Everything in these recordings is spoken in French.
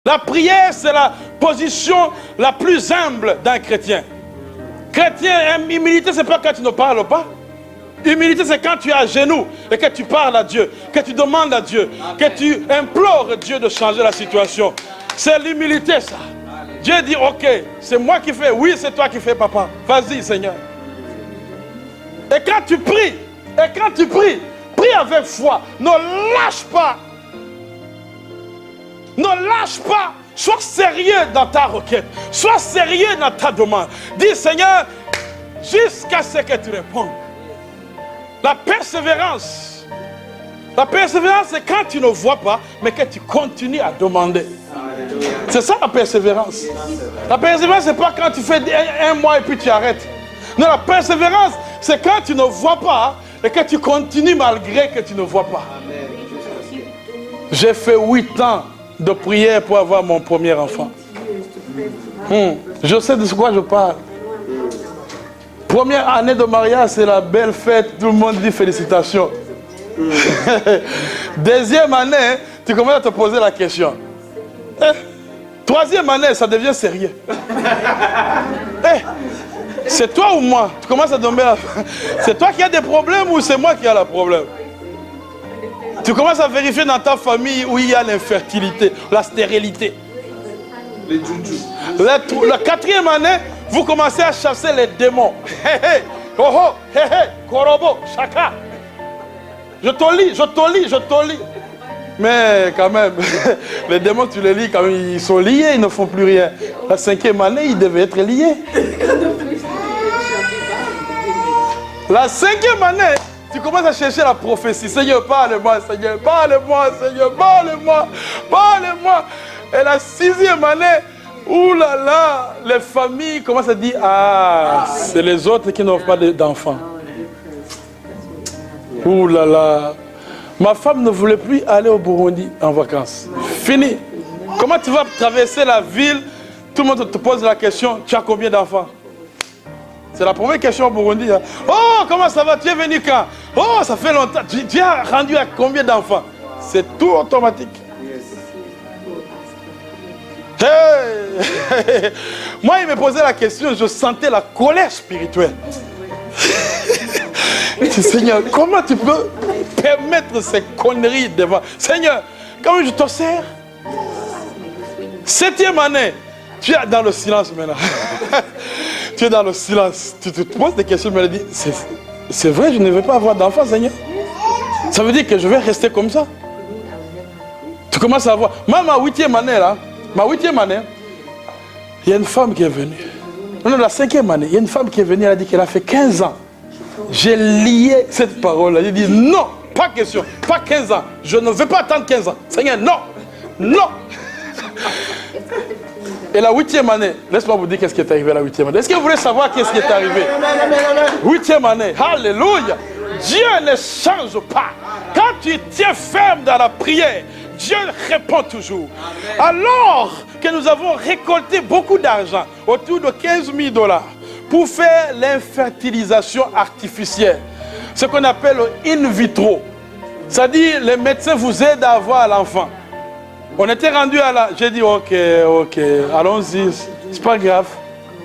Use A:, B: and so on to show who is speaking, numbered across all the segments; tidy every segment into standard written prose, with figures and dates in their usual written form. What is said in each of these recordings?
A: La prière, c'est la position la plus humble d'un chrétien. Chrétien, humilité, c'est pas quand tu ne parles pas. Humilité, c'est quand tu es à genoux et que tu parles à Dieu, que tu demandes à Dieu, que tu implores Dieu de changer la situation. C'est l'humilité, ça. Dieu dit, ok, c'est moi qui fais. Oui, c'est toi qui fais, papa. Vas-y, Seigneur. Et quand tu pries, prie avec foi. Ne lâche pas. Ne lâche pas. Sois sérieux dans ta requête. Sois sérieux dans ta demande. Dis, Seigneur, jusqu'à ce que tu répondes. La persévérance, c'est quand tu ne vois pas, mais que tu continues à demander. C'est ça la persévérance. La persévérance, c'est pas quand tu fais un mois et puis tu arrêtes. Non, la persévérance, c'est quand tu ne vois pas et que tu continues malgré que tu ne vois pas. J'ai fait 8 ans de prière pour avoir mon premier enfant. Je sais de quoi je parle. Première année de mariage, c'est la belle fête. Tout le monde dit félicitations. Deuxième année, tu commences à te poser la question. Troisième année, ça devient sérieux. C'est toi ou moi? Tu commences à tomber. C'est toi qui as des problèmes ou c'est moi qui ai le problème? Tu commences à vérifier dans ta famille où il y a l'infertilité, la stérilité.
B: Les djoudjous.
A: La quatrième année, vous commencez à chasser les démons. Korobo, chaka. Je te lis. Mais quand même, les démons, tu les lis quand même, ils sont liés, ils ne font plus rien. La cinquième année, ils devaient être liés. La cinquième année, tu commences à chercher la prophétie. Seigneur, parle-moi, Seigneur, parle-moi, Seigneur, parle-moi, parle-moi. Et la sixième année, ouh là là, les familles commencent à dire, ah, c'est les autres qui n'ont pas d'enfants. Ouh là là. Ma femme ne voulait plus aller au Burundi en vacances. Fini. Comment tu vas traverser la ville? Tout le monde te pose la question, tu as combien d'enfants? C'est la première question au Burundi. Hein. Oh, comment ça va? Tu es venu quand? Oh, ça fait longtemps. Tu as rendu à combien d'enfants? C'est tout automatique. Hey. Moi, il me posait la question, je sentais la colère spirituelle. Seigneur, comment tu peux permettre ces conneries devant? Seigneur, comment je te sers? Septième année, tu es dans le silence maintenant. Tu es dans le silence. Tu te poses des questions, mais tu dis, c'est vrai, je ne veux pas avoir d'enfant, Seigneur. Ça veut dire que je vais rester comme ça. Tu commences à voir. Moi, ma huitième année, il y a une femme qui est venue. Non, la cinquième année, il y a une femme qui est venue, elle a dit qu'elle a fait 15 ans. J'ai lié cette parole-là. J'ai dit non, pas question, pas 15 ans. Je ne veux pas attendre 15 ans. Seigneur, non, non. Et la huitième année, laisse-moi vous dire qu'est-ce qui est arrivé à la huitième année. Est-ce que vous voulez savoir qu'est-ce qui est arrivé? Huitième année, alléluia. Dieu ne change pas. Quand tu tiens ferme dans la prière, Dieu répond toujours. Alors que nous avons récolté beaucoup d'argent, autour de 15 000 $, pour faire l'infertilisation artificielle, ce qu'on appelle in vitro. C'est-à-dire, les médecins vous aident à avoir l'enfant. On était rendu à la... J'ai dit, ok, allons-y, c'est pas grave.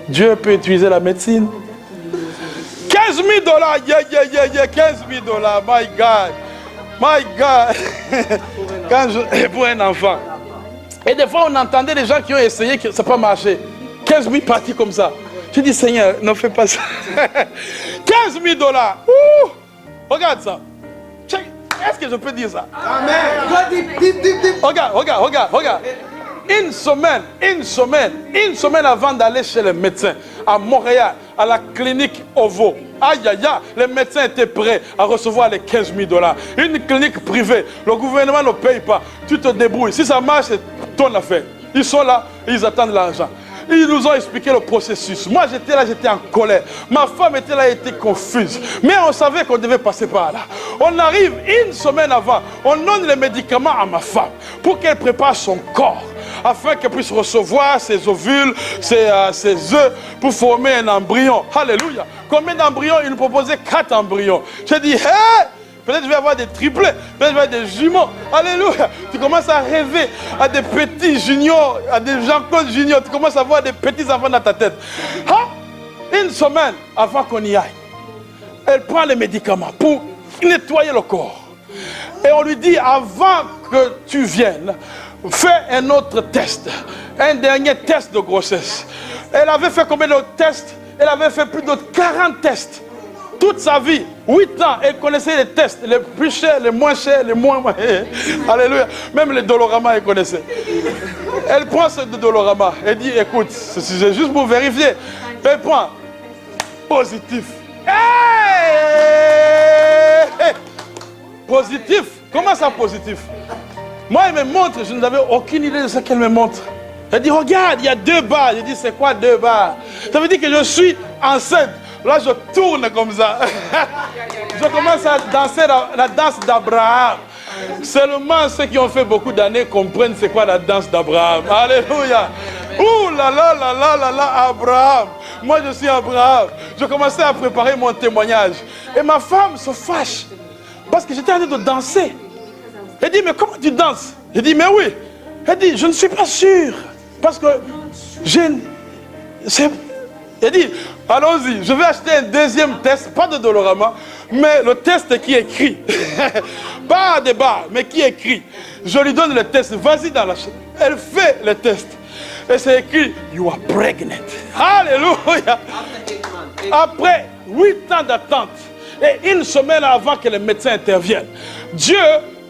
A: Dieu peut utiliser la médecine. 15 000 $, 15 000 $, my God. Pour un enfant. Et des fois, on entendait des gens qui ont essayé, que ça n'a pas marché. 15 000 partis comme ça. Je dis, Seigneur, ne fais pas ça. 15 000 $. Ouh, regarde ça. Est-ce que je peux dire ça? Amen. Regarde. Une semaine avant d'aller chez le médecin, à Montréal, à la clinique OVO. Aïe, les médecins étaient prêts à recevoir les 15 000 $. Une clinique privée, le gouvernement ne paye pas. Tu te débrouilles. Si ça marche, c'est ton affaire. Ils sont là, ils attendent l'argent. Ils nous ont expliqué le processus. Moi, j'étais là, j'étais en colère. Ma femme était là, elle était confuse. Mais on savait qu'on devait passer par là. On arrive une semaine avant. On donne les médicaments à ma femme pour qu'elle prépare son corps, afin qu'elle puisse recevoir ses ovules, ses œufs, pour former un embryon. Alléluia. Combien d'embryons? Il nous proposait 4 embryons. J'ai dit, hé, Peut-être je vais avoir des triplés. Peut-être je vais avoir des jumeaux. Alléluia. Tu commences à rêver à des petits juniors, à des Jean-Claude juniors. Tu commences à voir des petits enfants dans ta tête. Une semaine avant qu'on y aille, elle prend les médicaments pour nettoyer le corps. Et on lui dit, avant que tu viennes, fais un autre test. Un dernier test de grossesse. Elle avait fait combien de tests? Elle avait fait plus de 40 tests. Toute sa vie, 8 ans, elle connaissait les tests, les plus chers, les moins chers, les moins... Alléluia. Même les Dolorama, elle connaissait. Elle prend ce Dolorama. Elle dit, écoute, c'est juste pour vérifier. Elle prend positif. Hey! Positif. Comment ça, positif? Moi, elle me montre, je n'avais aucune idée de ce qu'elle me montre. Elle dit, regarde, il y a 2 barres. Je dis, c'est quoi 2 barres? Ça veut dire que je suis enceinte. Là, je tourne comme ça. Je commence à danser la danse d'Abraham. Seulement ceux qui ont fait beaucoup d'années comprennent c'est quoi la danse d'Abraham. Alléluia. Ouh là là là là là là, Abraham. Moi, je suis Abraham. Je commençais à préparer mon témoignage. Et ma femme se fâche. Parce que j'étais en train de danser. Elle dit, mais comment tu danses? J'ai dit, mais oui. Elle dit, je ne suis pas sûr. Parce que elle dit, allons-y, je vais acheter un deuxième test, pas de Dolorama, mais le test qui est écrit. Pas de barres, mais qui est écrit. Je lui donne le test, vas-y dans la chambre. Elle fait le test. Et c'est écrit, you are pregnant. Alléluia. Après 8 ans d'attente, et une semaine avant que les médecins interviennent, Dieu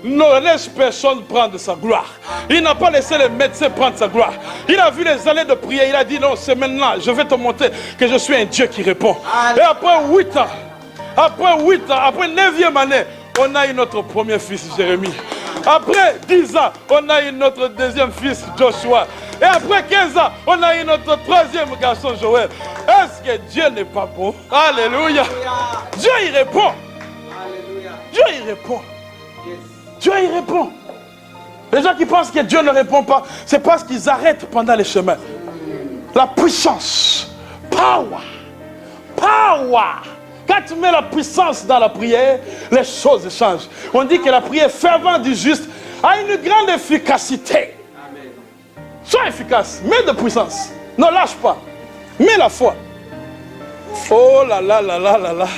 A: ne laisse personne prendre sa gloire. Il n'a pas laissé les médecins prendre sa gloire. Il a vu les années de prière. Il a dit non, c'est maintenant. Je vais te montrer que je suis un Dieu qui répond. Et après 8 ans, après 9e année, on a eu notre premier fils, Jérémie. Après 10 ans, on a eu notre deuxième fils, Joshua. Et après 15 ans, on a eu notre 3e garçon, Joël. Est-ce que Dieu n'est pas bon? Alléluia. Dieu y répond. Dieu y répond. Dieu y répond. Les gens qui pensent que Dieu ne répond pas, c'est parce qu'ils arrêtent pendant les chemins. La puissance. Power. Power. Quand tu mets la puissance dans la prière, les choses changent. On dit que la prière fervente du juste a une grande efficacité. Amen. Sois efficace. Mets de puissance. Ne lâche pas. Mets la foi. Oh là là là là là là.